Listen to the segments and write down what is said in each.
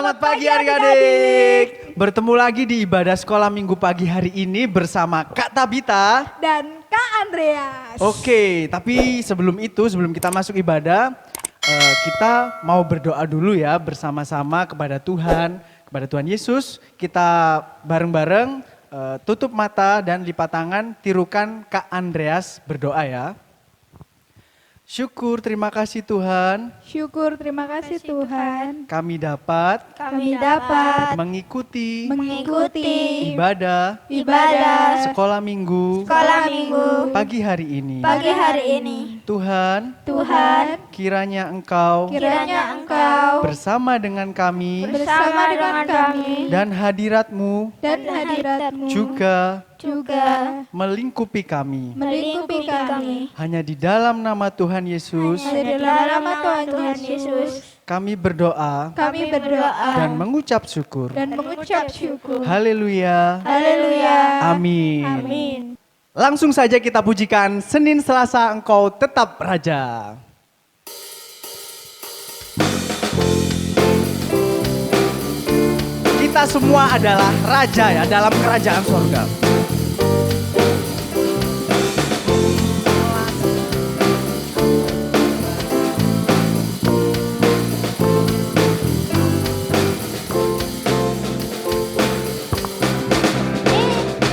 Selamat pagi adik-adik. Bertemu lagi di ibadah sekolah minggu pagi hari ini bersama Kak Tabita dan Kak Andreas. Oke, tapi sebelum kita masuk ibadah, kita mau berdoa dulu ya bersama-sama kepada Tuhan Yesus. Kita bareng-bareng tutup mata dan lipat tangan, tirukan Kak Andreas berdoa ya. Syukur, terima kasih Tuhan. Syukur, terima kasih Tuhan. Kami dapat mengikuti ibadah sekolah minggu pagi hari ini. Tuhan, kiranya Engkau bersama dengan kami dan hadirat-Mu juga melingkupi kami. Hanya di dalam nama Tuhan Yesus kami berdoa dan mengucap syukur. Haleluya. Amin. Langsung saja kita pujikan Senin Selasa Engkau Tetap Raja. Kita semua adalah raja ya dalam kerajaan surga.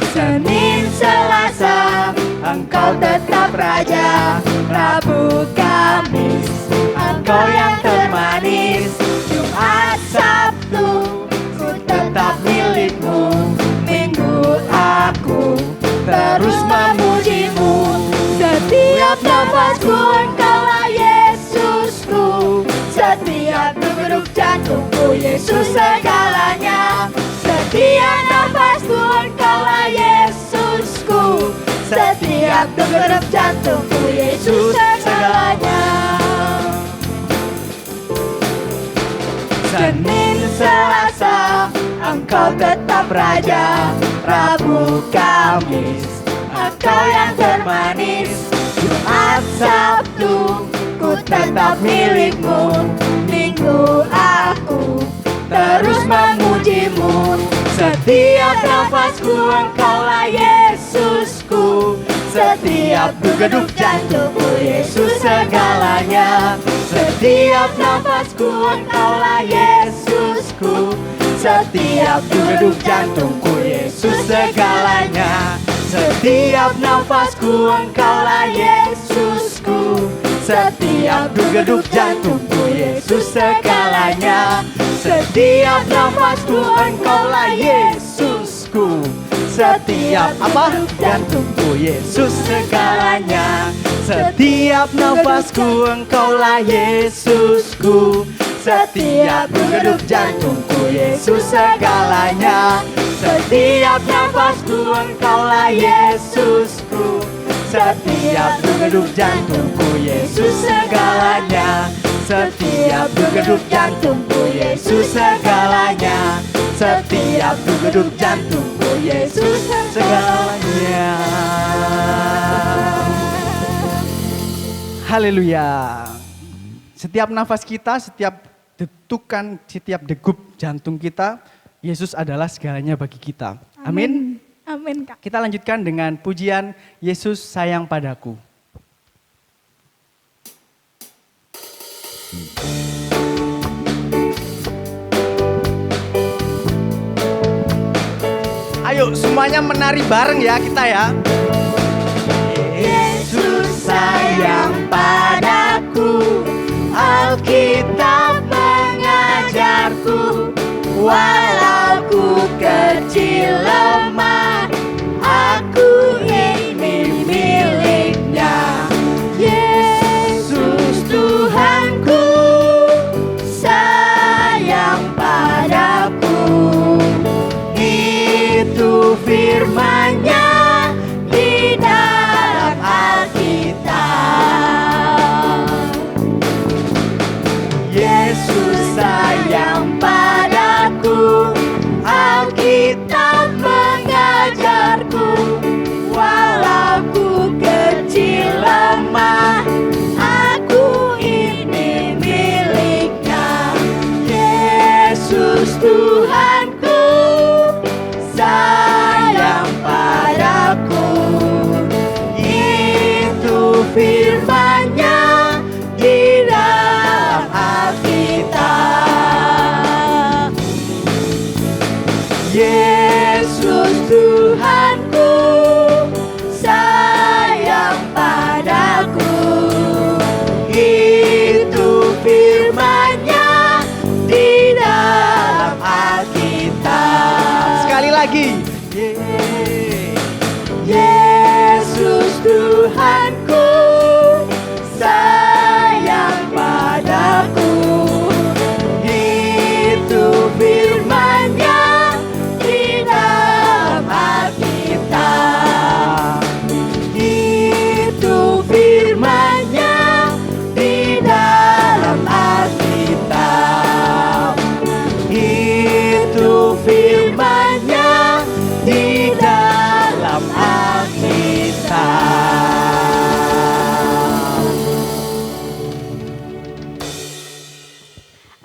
Senin Selasa Engkau tetap Raja, Rabu Kamis Engkau yang termanis, Jumat Sabtu ku tetap milikmu, Minggu aku terus memujimu. Setiap nafasku Engkaulah Yesusku, setiap degup jantungku Yesus segalanya. Setiap nafasku Engkaulah Yesusku, setiap degup jantungku Yesus segalanya. Senin Selasa Engkau tetap Raja, Rabu Kamis Engkau yang termanis, Jumat Sabtu ku tetap milikmu, Minggu aku terus memujimu. Setiap nafasku Engkaulah Yesusku, setiap degup jantungku Yesus segalanya. Setiap nafasku Engkaulah Yesusku, setiap degup jantungku Yesus segalanya. Setiap nafasku Engkaulah Yesusku, setiap degup jantungku Yesus segalanya. Setiap nafasku Engkaulah Yesusku, setiap jantungku Yesus segalanya. Setiap nafasku Engkaulah Yesusku, setiap degup jantungku Yesus segalanya. Setiap nafasku Engkaulah Yesusku, setiap degup jantungku Yesus segalanya. Setiap degup jantungku Yesus segalanya. Setiap degup jantungku Yesus segalanya. Haleluya. Setiap nafas kita, setiap detukan, setiap degup jantung kita, Yesus adalah segalanya bagi kita. Amin. Amin Kak. Kita lanjutkan dengan pujian Yesus Sayang Padaku. Ayo semuanya menari bareng ya kita ya. Yesus sayang padaku, Alkitab mengajarku, walau ku kecil lemah, aku ini miliknya. Yesus Tuhanku sayang padaku, itu firman-Nya di dalam Alkitab.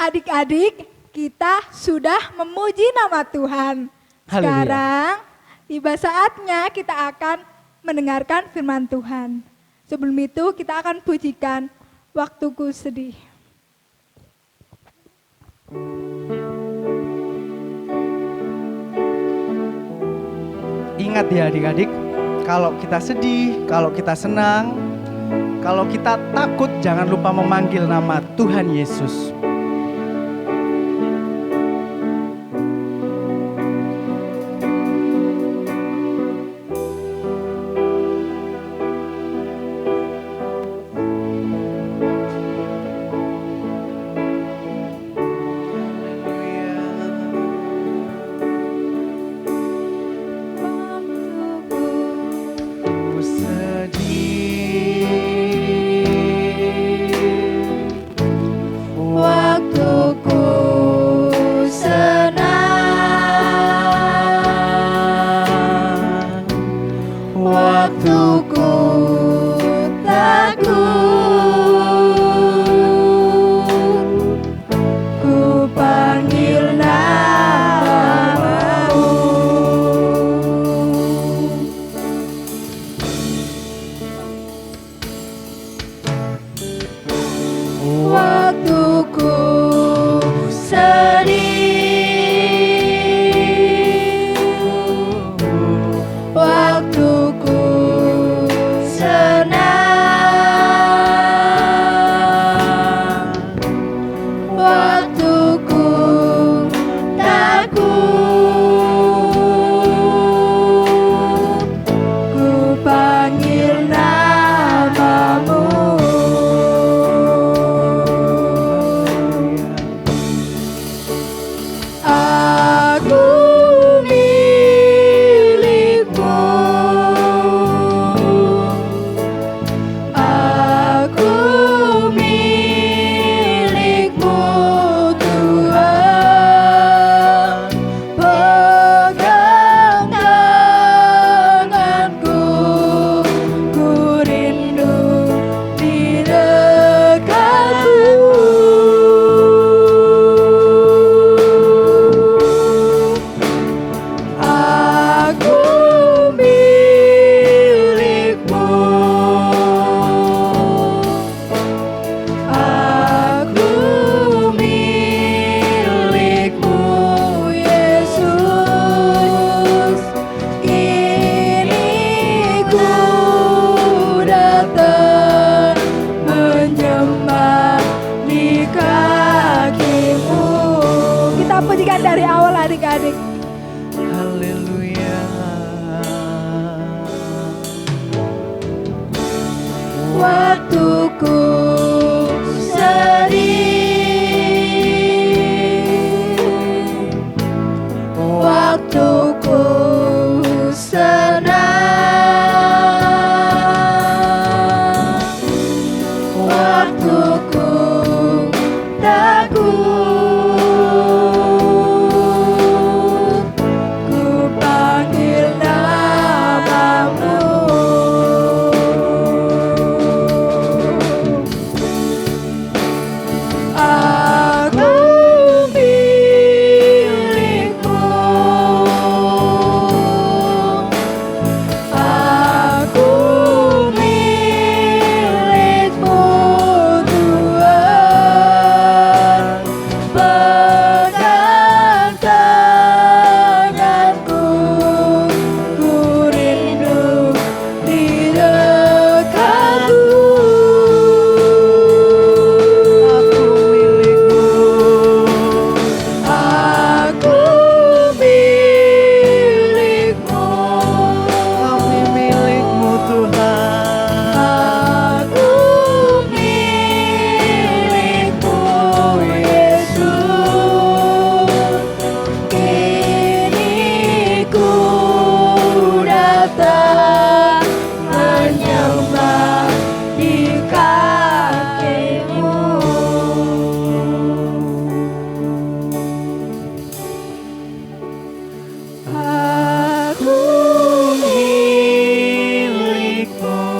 Adik-adik, kita sudah memuji nama Tuhan. Sekarang tiba saatnya kita akan mendengarkan firman Tuhan. Sebelum itu kita akan pujikan Waktuku Sedih. Ingat ya adik-adik, kalau kita sedih, kalau kita senang, kalau kita takut, jangan lupa memanggil nama Tuhan Yesus.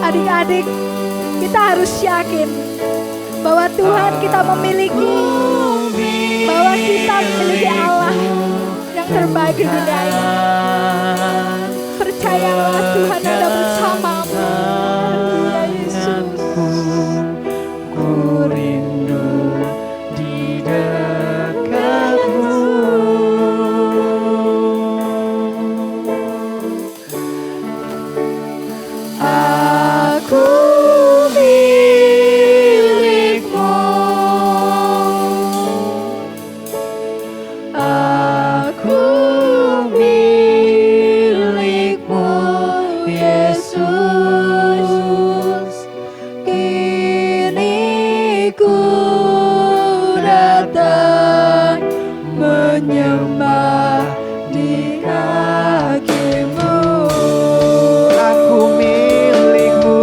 Adik-adik, kita harus yakin bahwa Tuhan kita memiliki bahwa kita memiliki Allah yang terbaik di dunia ini. Percayalah Tuhan ada bersamamu. Haleluya Yesus. Ku rindu di dekatmu. Aku milikmu. Aku milikmu, Yesus. Kini ku datang menyembah di kakimu. Aku milikmu.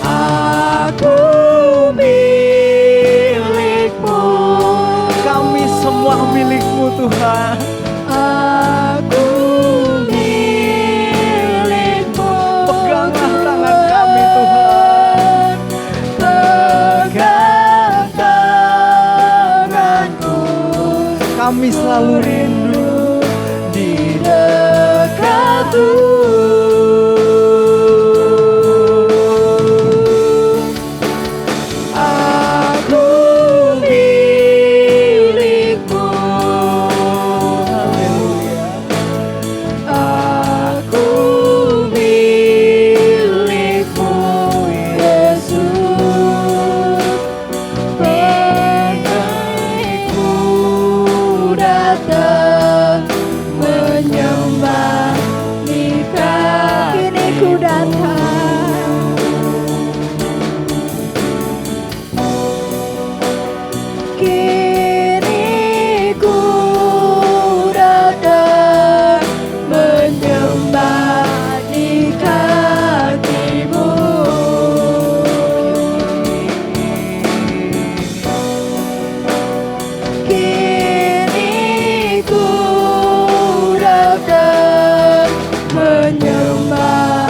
Aku milikmu. Kami semua milikmu Tuhan. Aku milikmu. Peganglah tangan kami Tuhan. Pegang tanganku. Kami selalu rindu di dekatmu. Aku milikmu. Haleluya. Aku milikmu, Yesus. Pegangku datang menyembah di Kini ku datang. Kini ku datang menyembah di kakimu. Kini ku datang menyembah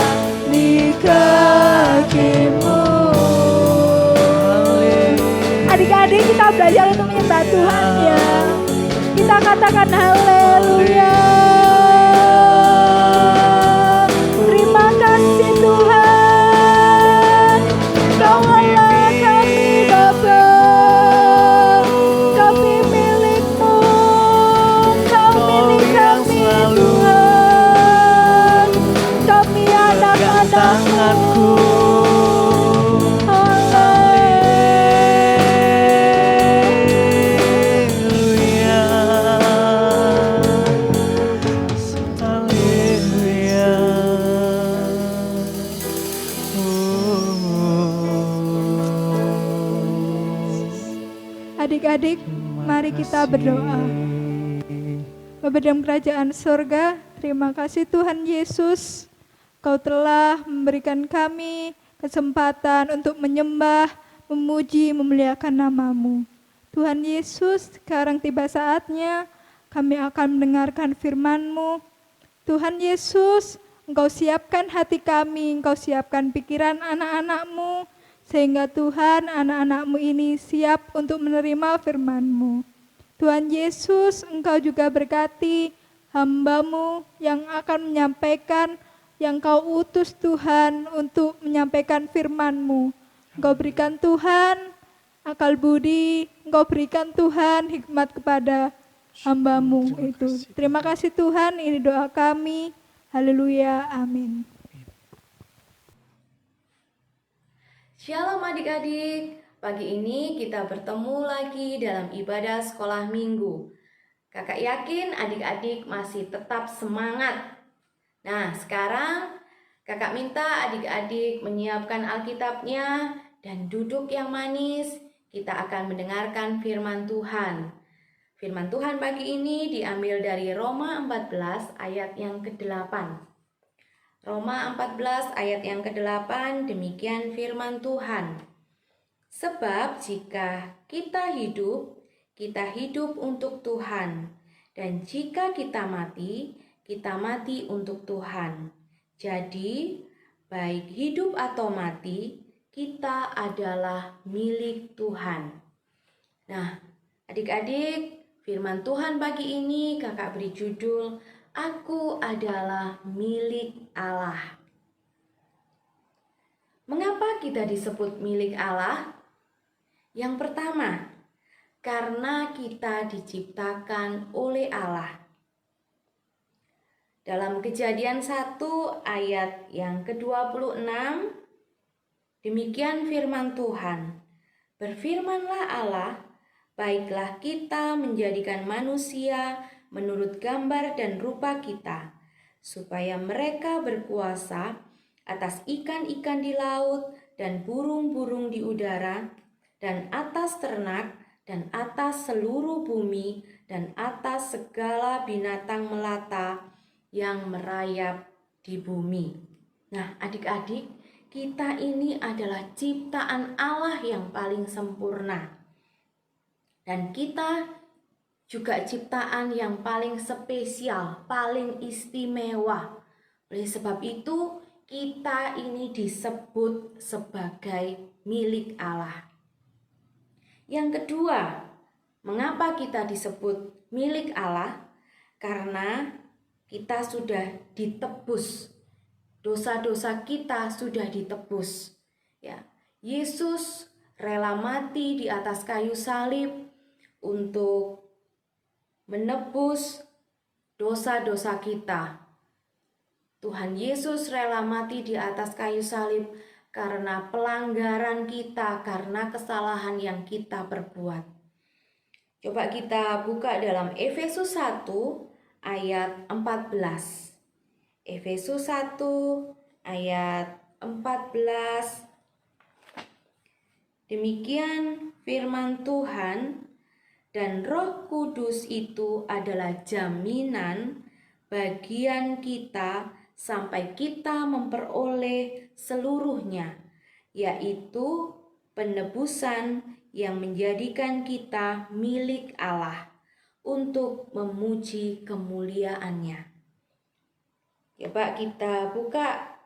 di kakimu. Adik-adik, kita belajar untuk menyembah Tuhan ya. Kita katakan haleluya. Terima kasih Tuhan. Kau Allah kami Bapa. Kami milikmu. Kau milik kami Tuhan. Kami anak-anakmu. Adik-adik, mari kita berdoa. Bapa dalam kerajaan surga, terima kasih Tuhan Yesus. Kau telah memberikan kami kesempatan untuk menyembah, memuji, memuliakan nama-Mu. Tuhan Yesus, sekarang tiba saatnya kami akan mendengarkan firman-Mu. Tuhan Yesus, Engkau siapkan hati kami, Engkau siapkan pikiran anak-anak-Mu, sehingga Tuhan anak-anak-Mu ini siap untuk menerima firman-Mu. Tuhan Yesus, Engkau juga berkati hamba-Mu yang akan menyampaikan, yang Kau utus Tuhan untuk menyampaikan firman-Mu. Engkau berikan Tuhan akal budi, Engkau berikan Tuhan hikmat kepada hamba-Mu itu. Terima kasih Tuhan, ini doa kami. Haleluya, amin. Shalom adik-adik, pagi ini kita bertemu lagi dalam ibadah sekolah minggu. Kakak yakin adik-adik masih tetap semangat. Nah, sekarang kakak minta adik-adik menyiapkan Alkitabnya dan duduk yang manis. Kita akan mendengarkan firman Tuhan. Firman Tuhan pagi ini diambil dari Roma 14 ayat yang ke-8. Roma 14 ayat yang ke-8, demikian firman Tuhan. Sebab jika kita hidup untuk Tuhan. Dan jika kita mati untuk Tuhan. Jadi, baik hidup atau mati, kita adalah milik Tuhan. Nah, adik-adik, firman Tuhan pagi ini kakak beri judul, Aku adalah milik Allah. Mengapa kita disebut milik Allah? Yang pertama, karena kita diciptakan oleh Allah. Dalam Kejadian 1 ayat yang ke-26, demikian firman Tuhan. Berfirmanlah Allah, baiklah kita menjadikan manusia menurut gambar dan rupa kita, supaya mereka berkuasa atas ikan-ikan di laut dan burung-burung di udara, dan atas ternak, dan atas seluruh bumi, dan atas segala binatang melata yang merayap di bumi. Nah, adik-adik, kita ini adalah ciptaan Allah yang paling sempurna. Dan kita juga ciptaan yang paling spesial, paling istimewa. Oleh sebab itu, kita ini disebut sebagai milik Allah. Yang kedua, mengapa kita disebut milik Allah? Karena kita sudah ditebus. Dosa-dosa kita sudah ditebus. Ya, Yesus rela mati di atas kayu salib untuk menebus dosa-dosa kita. Tuhan Yesus rela mati di atas kayu salib karena pelanggaran kita, karena kesalahan yang kita perbuat. Coba kita buka dalam Efesus 1 ayat 14. Efesus 1 ayat 14. Demikian firman Tuhan, dan Roh Kudus itu adalah jaminan bagian kita sampai kita memperoleh seluruhnya, yaitu penebusan yang menjadikan kita milik Allah untuk memuji kemuliaannya. Coba kita buka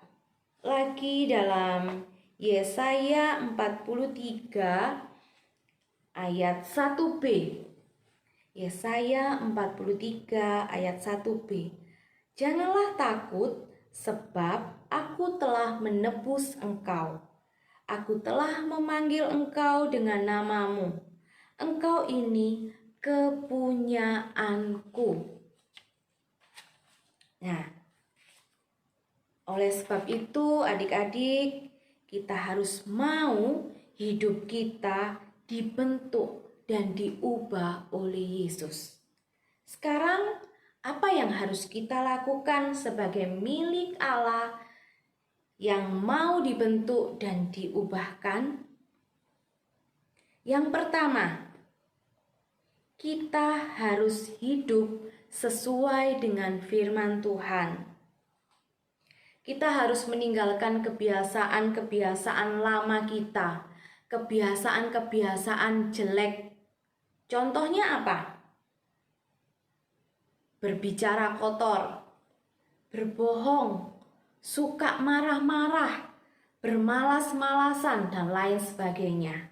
lagi dalam Yesaya 43 ayat 1b. Yesaya 43 ayat 1b. Janganlah takut, sebab aku telah menebus engkau. Aku telah memanggil engkau dengan namamu. Engkau ini kepunyaanku. Nah, oleh sebab itu adik-adik, kita harus mau hidup kita dibentuk dan diubah oleh Yesus. Sekarang, apa yang harus kita lakukan sebagai milik Allah yang mau dibentuk dan diubahkan? Yang pertama, kita harus hidup sesuai dengan firman Tuhan. Kita harus meninggalkan kebiasaan-kebiasaan lama kita, kebiasaan-kebiasaan jelek. Contohnya apa? Berbicara kotor, berbohong, suka marah-marah, bermalas-malasan, dan lain sebagainya.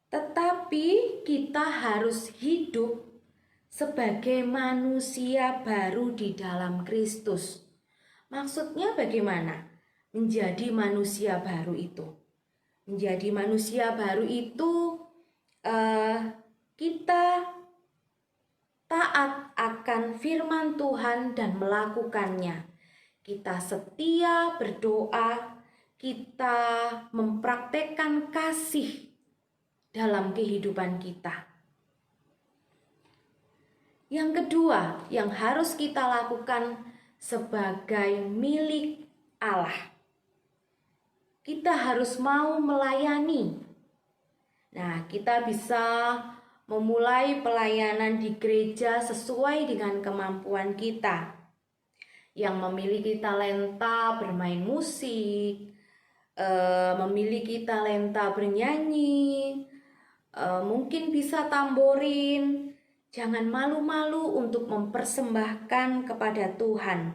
Tetapi kita harus hidup sebagai manusia baru di dalam Kristus. Maksudnya bagaimana? Menjadi manusia baru itu. Menjadi manusia baru itu kita taat akan firman Tuhan dan melakukannya. Kita setia berdoa, kita mempraktekkan kasih dalam kehidupan kita. Yang kedua yang harus kita lakukan sebagai milik Allah, kita harus mau melayani. Nah, kita bisa memulai pelayanan di gereja sesuai dengan kemampuan kita. Yang memiliki talenta bermain musik, memiliki talenta bernyanyi, mungkin bisa tamborin. Jangan malu-malu untuk mempersembahkan kepada Tuhan,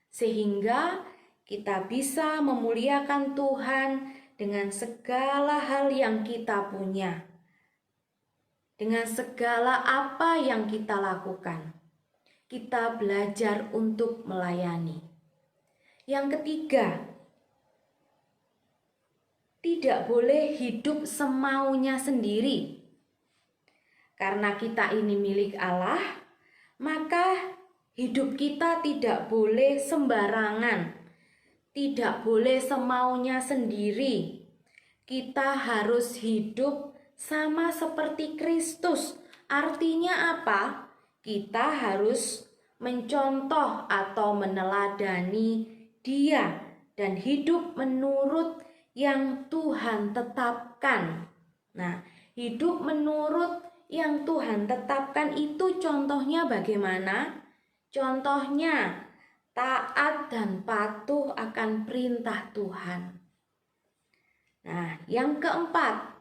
sehingga kita bisa memuliakan Tuhan dengan segala hal yang kita punya, dengan segala apa yang kita lakukan. Kita belajar untuk melayani. Yang ketiga, tidak boleh hidup semaunya sendiri. Karena kita ini milik Allah, maka hidup kita tidak boleh sembarangan, tidak boleh semaunya sendiri. Kita harus hidup sama seperti Kristus. Artinya apa? Kita harus mencontoh atau meneladani Dia dan hidup menurut yang Tuhan tetapkan. Nah, hidup menurut yang Tuhan tetapkan itu contohnya bagaimana? Contohnya taat dan patuh akan perintah Tuhan. Nah, yang keempat,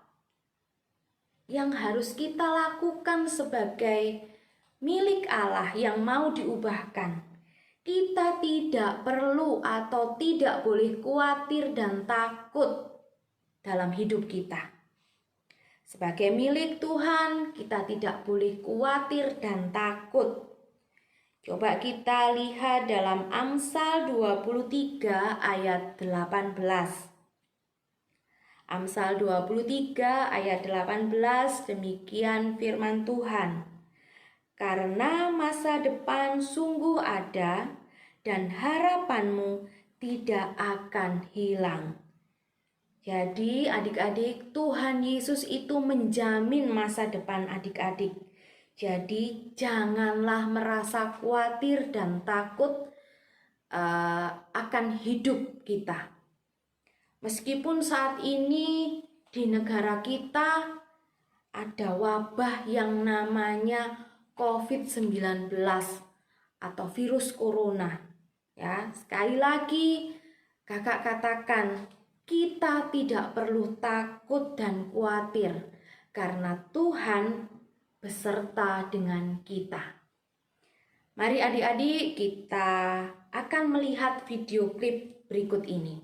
yang harus kita lakukan sebagai milik Allah yang mau diubahkan, kita tidak perlu atau tidak boleh khawatir dan takut dalam hidup kita. Sebagai milik Tuhan, kita tidak boleh khawatir dan takut. Coba kita lihat dalam Amsal 23 ayat 18. Amsal 23 ayat 18, demikian firman Tuhan. Karena masa depan sungguh ada dan harapanmu tidak akan hilang. Jadi adik-adik, Tuhan Yesus itu menjamin masa depan adik-adik. Jadi janganlah merasa khawatir dan takut akan hidup kita. Meskipun saat ini di negara kita ada wabah yang namanya COVID-19 atau virus corona. Ya, sekali lagi kakak katakan, kita tidak perlu takut dan khawatir karena Tuhan beserta dengan kita. Mari adik-adik, kita akan melihat video klip berikut ini.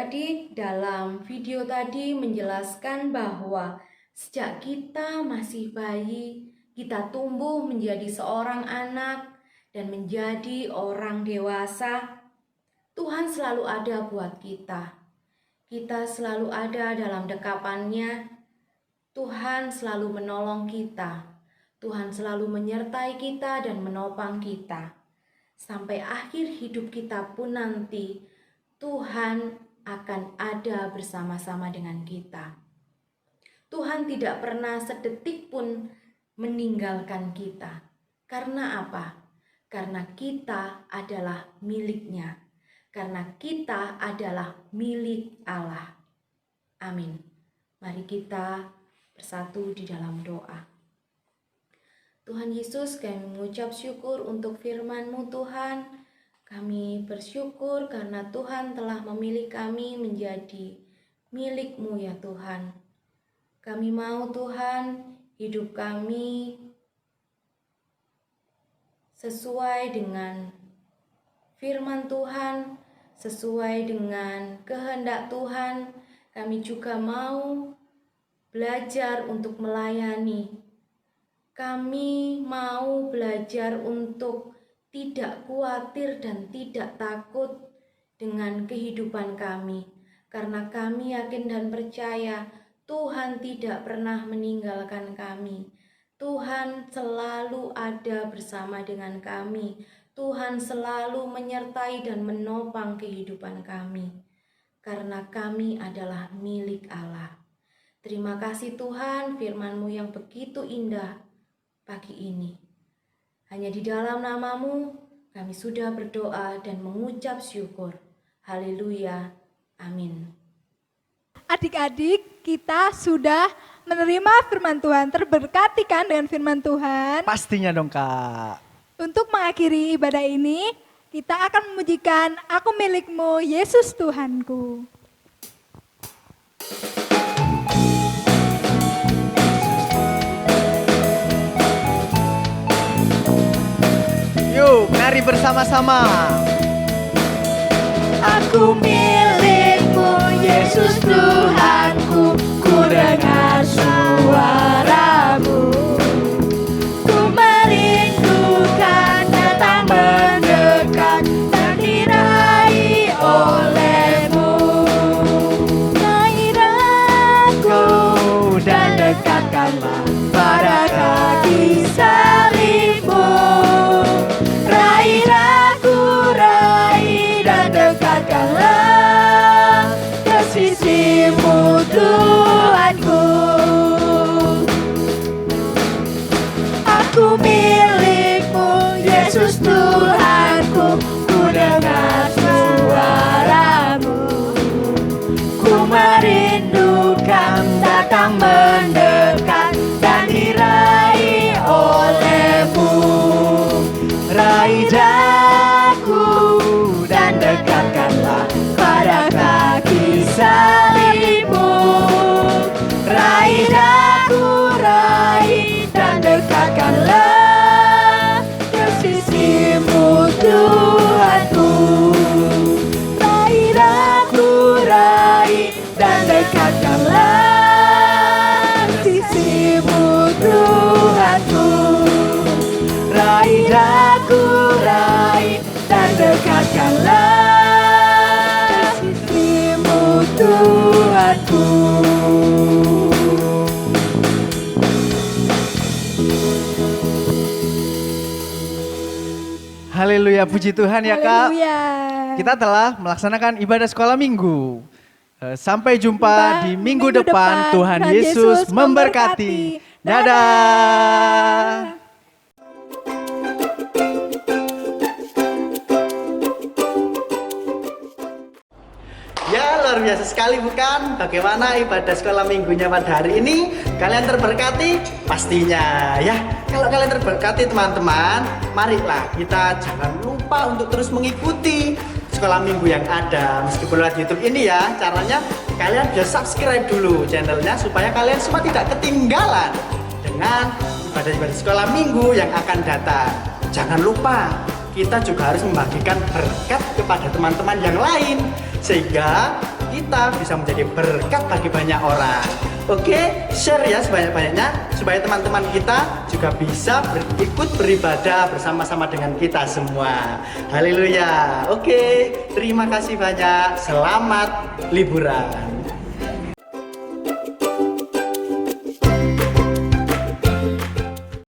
adik-adik, dalam video tadi menjelaskan bahwa sejak kita masih bayi, kita tumbuh menjadi seorang anak dan menjadi orang dewasa. Tuhan selalu ada buat kita. Kita selalu ada dalam dekapannya. Tuhan selalu menolong kita. Tuhan selalu menyertai kita dan menopang kita. Sampai akhir hidup kita pun nanti, Tuhan akan ada bersama-sama dengan kita. Tuhan tidak pernah sedetik pun meninggalkan kita. Karena apa? Karena kita adalah miliknya. Karena kita adalah milik Allah. Amin. Mari kita bersatu di dalam doa. Tuhan Yesus, kami mengucap syukur untuk firman-Mu Tuhan. Kami bersyukur karena Tuhan telah memilih kami menjadi milik-Mu ya Tuhan. Kami mau Tuhan hidup kami sesuai dengan firman Tuhan, sesuai dengan kehendak Tuhan. Kami juga mau belajar untuk melayani. Kami mau belajar untuk tidak khawatir dan tidak takut dengan kehidupan kami. Karena kami yakin dan percaya Tuhan tidak pernah meninggalkan kami. Tuhan selalu ada bersama dengan kami. Tuhan selalu menyertai dan menopang kehidupan kami. Karena kami adalah milik Allah. Terima kasih Tuhan, firman-Mu yang begitu indah pagi ini. Hanya di dalam nama-Mu kami sudah berdoa dan mengucap syukur. Haleluya. Amin. Adik-adik, kita sudah menerima firman Tuhan, terberkati kan dengan firman Tuhan? Pastinya dong Kak. Untuk mengakhiri ibadah ini, kita akan memujikan Aku Milik-Mu, Yesus Tuhanku. Yuk, mari bersama-sama. Aku milik-Mu, Yesus Tuhanku, ku dengar suara-Mu. Ku merindukan datang mendekat dan diraih oleh-Mu. Raih aku dan dekatkanlah pada kaki salib-Mu. Raih aku, raih dan dekatkanlah ke sisi-Mu Tuhanku. Aku milik-Mu, Yesus Tuhanku, ku dengar suara-Mu. Ku merindukan datang mendekat dan diraih oleh-Mu. Raih daku dan dekatkanlah pada kaki salib-Mu. Raih daku, raih dan dekatkanlah ke sisi-Mu Tuhanku. Raih daku, raih dan dekatkanlah ke sisi-Mu Tuhanku. Raih daku, raih dan dekatkanlah sisi-Mu Tuhanku. Haleluya, puji Tuhan ya Kak. Haleluya. Kita telah melaksanakan ibadah sekolah minggu. Sampai jumpa di minggu depan. Tuhan Yesus memberkati. Dadah. Ya, luar biasa sekali bukan? Bagaimana ibadah sekolah minggunya pada hari ini? Kalian terberkati? Pastinya ya. Kalau kalian terberkati teman-teman, marilah kita jangan lupa untuk terus mengikuti sekolah minggu yang ada. Meskipun lewat YouTube ini ya, caranya kalian bisa subscribe dulu channelnya supaya kalian semua tidak ketinggalan dengan ibadah-ibadah sekolah minggu yang akan datang. Jangan lupa, kita juga harus membagikan berkat kepada teman-teman yang lain sehingga kita bisa menjadi berkat bagi banyak orang. Oke, share ya sebanyak-banyaknya supaya teman-teman kita juga bisa ikut beribadah bersama-sama dengan kita semua. Haleluya. Oke, terima kasih banyak. Selamat liburan.